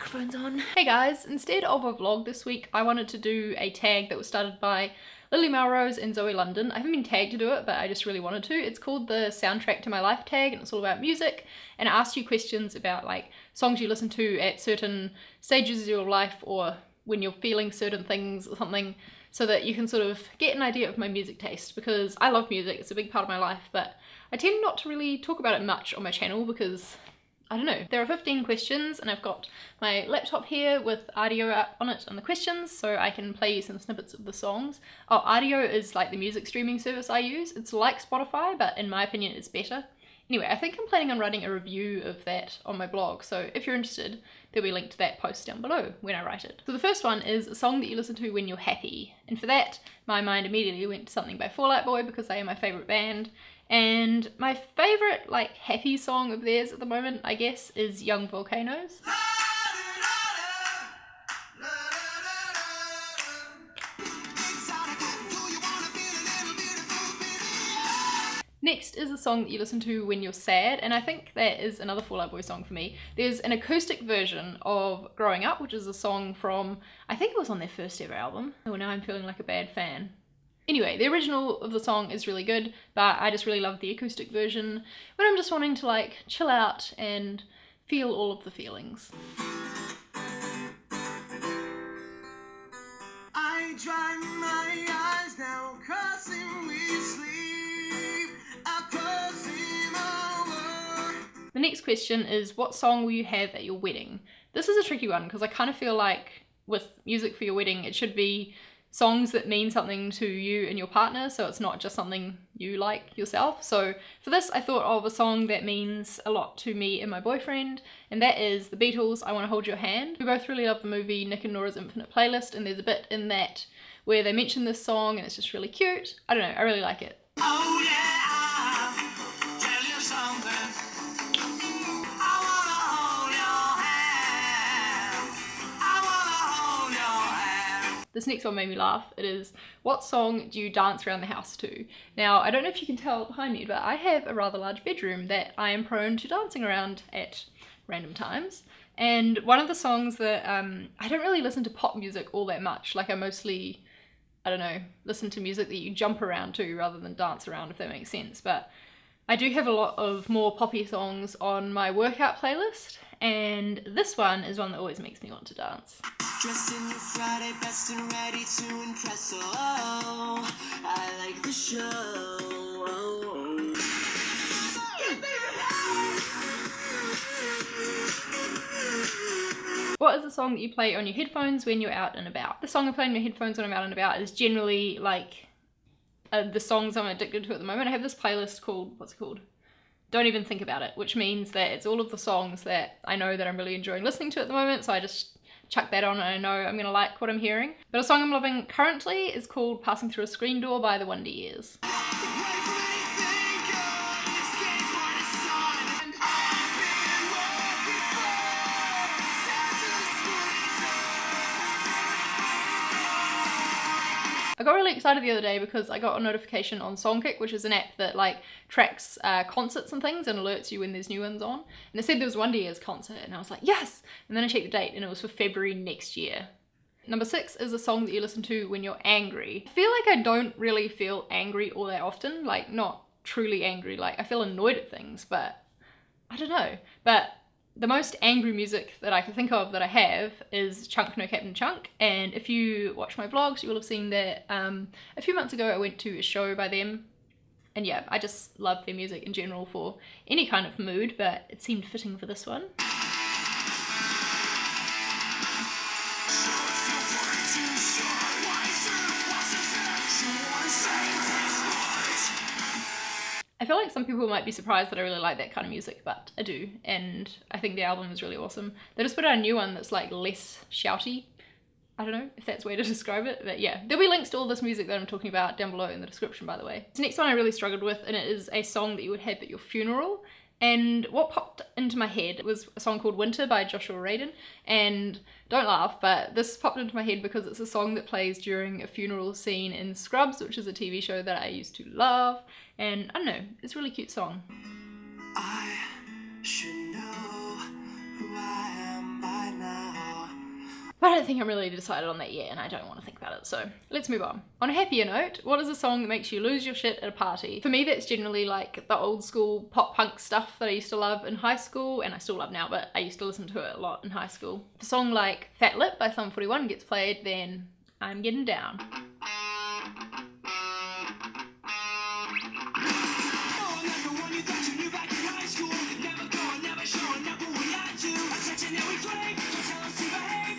microphone's on. Hey guys, instead of a vlog this week, I wanted to do a tag that was started by Lily Melrose and Zoe London. I haven't been tagged to do it, but I just really wanted to. It's called the Soundtrack to My Life tag, and it's all about music, and it asks you questions about like songs you listen to at certain stages of your life or when you're feeling certain things or something, so that you can sort of get an idea of my music taste, because I love music, it's a big part of my life, but I tend not to really talk about it much on my channel because I don't know. There are 15 questions and I've got my laptop here with audio up on it and the questions, so I can play you some snippets of the songs. Oh, audio is like the music streaming service I use. It's like Spotify, but in my opinion it's better. Anyway, I think I'm planning on writing a review of that on my blog, so if you're interested, there'll be a link to that post down below when I write it. So the first one is a song that you listen to when you're happy, and for that my mind immediately went to something by Fall Out Boy because they are my favourite band. And my favourite like happy song of theirs at the moment, I guess, is Young Volcanoes. Next is a song that you listen to when you're sad, and I think that is another Fall Out Boy song for me. There's an acoustic version of Growing Up, which is a song from, I think it was on their first ever album. Oh, now I'm feeling like a bad fan. Anyway, the original of the song is really good, but I just really love the acoustic version when I'm just wanting to like chill out and feel all of the feelings. I dry my eyes now, crossing we sleep, The next question is, what song will you have at your wedding? This is a tricky one because I kind of feel like with music for your wedding, it should be songs that mean something to you and your partner, so it's not just something you like yourself. So for this I thought of a song that means a lot to me and my boyfriend, and that is the Beatles' I Want to Hold Your Hand. We both really love the movie Nick and Nora's Infinite Playlist, and there's a bit in that where they mention this song and it's just really cute. I don't know, I really like it. Oh yeah, I'll tell you something. This next one made me laugh. It is, what song do you dance around the house to? Now, I don't know if you can tell behind me, but I have a rather large bedroom that I am prone to dancing around at random times. And one of the songs that, I don't really listen to pop music all that much. Like I mostly, I don't know, listen to music that you jump around to rather than dance around, if that makes sense. But I do have a lot of more poppy songs on my workout playlist, and this one is one that always makes me want to dance. Dressed in your Friday best and ready to impress, oh, I like the show. What is the song that you play on your headphones when you're out and about? The song I play on my headphones when I'm out and about is generally like the songs I'm addicted to at the moment. I have this playlist called, what's it called? Don't Even Think About It, which means that it's all of the songs that I know that I'm really enjoying listening to at the moment, so I just chuck that on and I know I'm gonna like what I'm hearing. But a song I'm loving currently is called Passing Through a Screen Door by the Wonder Years. I got really excited the other day because I got a notification on Songkick, which is an app that like tracks concerts and things and alerts you when there's new ones on. And it said there was Wonder Year's concert and I was like, yes! And then I checked the date and it was for February next year. Number 6 is a song that you listen to when you're angry. I feel like I don't really feel angry all that often, like not truly angry, like I feel annoyed at things, but I don't know. But the most angry music that I can think of that I have is Chunk No Captain Chunk, and if you watch my vlogs you will have seen that a few months ago I went to a show by them, and yeah, I just love their music in general for any kind of mood, but it seemed fitting for this one. I feel like some people might be surprised that I really like that kind of music, but I do, and I think the album is really awesome. They just put out a new one that's like less shouty. I don't know if that's a way to describe it, but yeah. There'll be links to all this music that I'm talking about down below in the description, by the way. The next one I really struggled with, and it is a song that you would have at your funeral. And what popped into my head was a song called Winter by Joshua Radin, and don't laugh, but this popped into my head because it's a song that plays during a funeral scene in Scrubs, which is a TV show that I used to love, and I don't know, it's a really cute song. I should know who I am by now. But I don't think I'm really decided on that yet, and I don't want to think about it, so let's move on. On a happier note, what is a song that makes you lose your shit at a party? For me, that's generally like the old school pop punk stuff that I used to love in high school, and I still love now, but I used to listen to it a lot in high school. If a song like Fat Lip by Sum 41 gets played, then I'm getting down.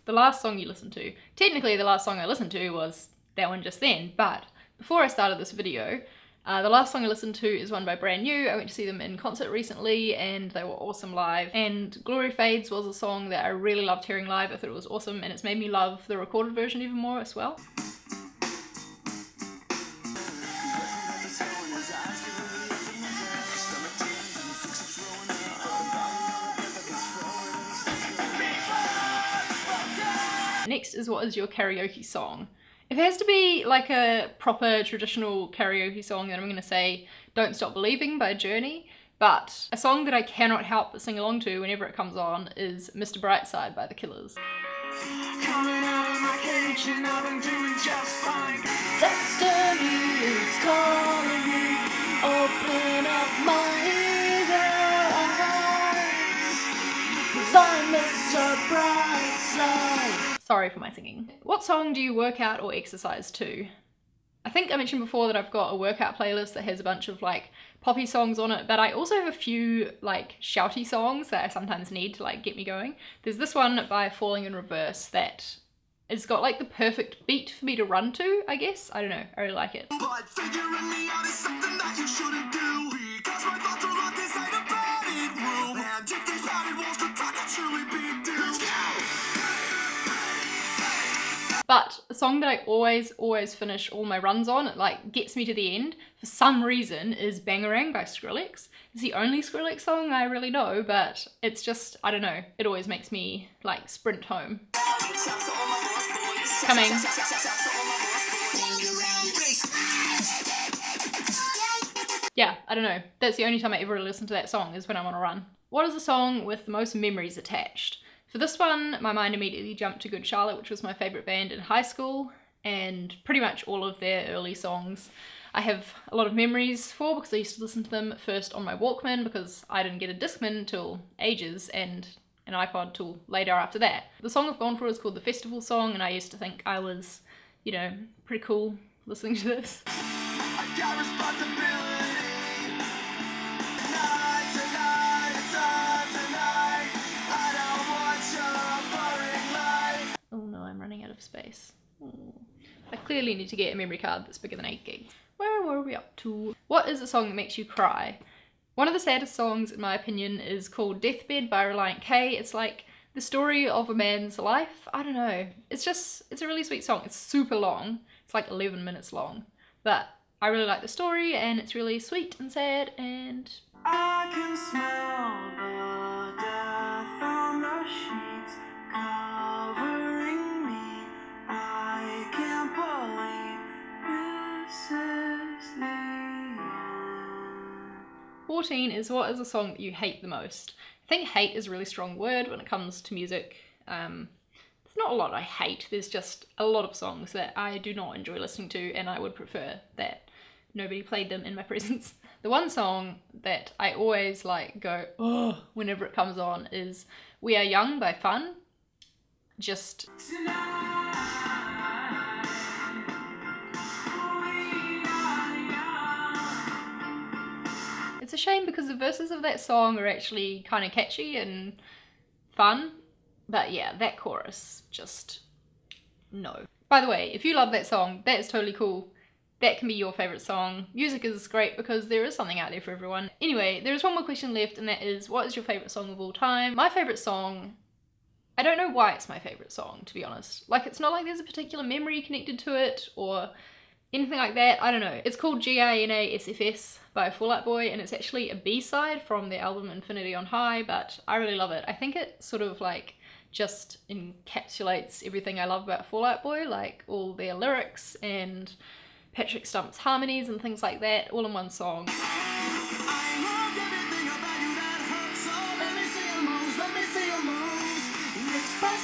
The last song you listened to. Technically the last song I listened to was that one just then, but before I started this video, the last song I listened to is one by Brand New. I went to see them in concert recently and they were awesome live. And Glory Fades was a song that I really loved hearing live. I thought it was awesome and it's made me love the recorded version even more as well. Next is, what is your karaoke song? If it has to be like a proper traditional karaoke song, then I'm going to say Don't Stop Believing by Journey. But a song that I cannot help but sing along to whenever it comes on is Mr. Brightside by The Killers. Coming out of my cage and I've been doing just fine. Destiny is calling me, open up my eyes, 'cause I'm Mr. Brightside. Sorry for my singing. What song do you work out or exercise to? I think I mentioned before that I've got a workout playlist that has a bunch of like poppy songs on it, but I also have a few like shouty songs that I sometimes need to like get me going. There's this one by Falling in Reverse that has got like the perfect beat for me to run to, I guess. I don't know, I really like it. But figuring me out is something that you shouldn't do, because my thoughts are locked inside a padded room, and if these padded walls could talk, it's really big deal. Let's go! But a song that I always finish all my runs on, it like gets me to the end, for some reason, is Bangarang by Skrillex. It's the only Skrillex song I really know, but it's just, I don't know, it always makes me like sprint home. Coming. Yeah, I don't know. That's the only time I ever listen to that song is when I'm on a run. What is the song with the most memories attached? For this one, my mind immediately jumped to Good Charlotte, which was my favourite band in high school, and pretty much all of their early songs I have a lot of memories for, because I used to listen to them first on my Walkman, because I didn't get a Discman until ages, and an iPod till later after that. The song I've gone for is called The Festival Song, and I used to think I was, you know, pretty cool listening to this. I got responsibility. Of space. I clearly need to get a memory card that's bigger than 8 gigs. Where were we up to? What is a song that makes you cry? One of the saddest songs, in my opinion, is called Deathbed by Reliant K. It's like the story of a man's life. I don't know. It's a really sweet song. It's super long. It's like 11 minutes long. But I really like the story, and it's really sweet and sad, and I can smell the death on the sheets covering me. I can't believe this is the end. 14 is, what is a song that you hate the most? I think hate is a really strong word when it comes to music. There's not a lot I hate, there's just a lot of songs that I do not enjoy listening to, and I would prefer that nobody played them in my presence. The one song that I always like go, oh, whenever it comes on is We Are Young by Fun. Just it's a shame because the verses of that song are actually kind of catchy and fun, but yeah, that chorus, just no. By the way, if you love that song, that is totally cool. That can be your favourite song. Music is great because there is something out there for everyone. Anyway, there is one more question left, and that is, what is your favourite song of all time? My favourite song, I don't know why it's my favourite song, to be honest. Like, it's not like there's a particular memory connected to it or anything like that. I don't know. It's called GINASFS by Fall Out Boy, and it's actually a B-side from their album Infinity on High, but I really love it. I think it sort of like just encapsulates everything I love about Fall Out Boy, like all their lyrics and Patrick Stump's harmonies and things like that, all in one song.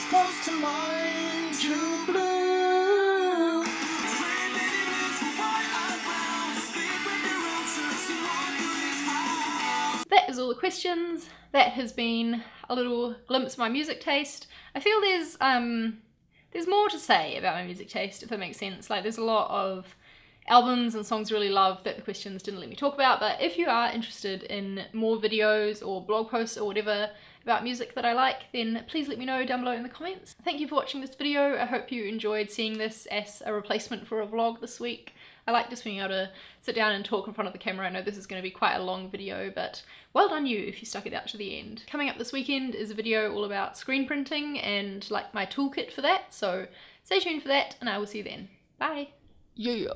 Close to mine. is all the questions. That has been a little glimpse of my music taste. I feel there's more to say about my music taste, if that makes sense. Like, there's a lot of albums and songs I really love that the questions didn't let me talk about, but if you are interested in more videos or blog posts or whatever about music that I like, then please let me know down below in the comments. Thank you for watching this video. I hope you enjoyed seeing this as a replacement for a vlog this week. I like just being able to sit down and talk in front of the camera. I know this is going to be quite a long video, but well done you if you stuck it out to the end. Coming up this weekend is a video all about screen printing and like my toolkit for that, so stay tuned for that and I will see you then. Bye! Yeah.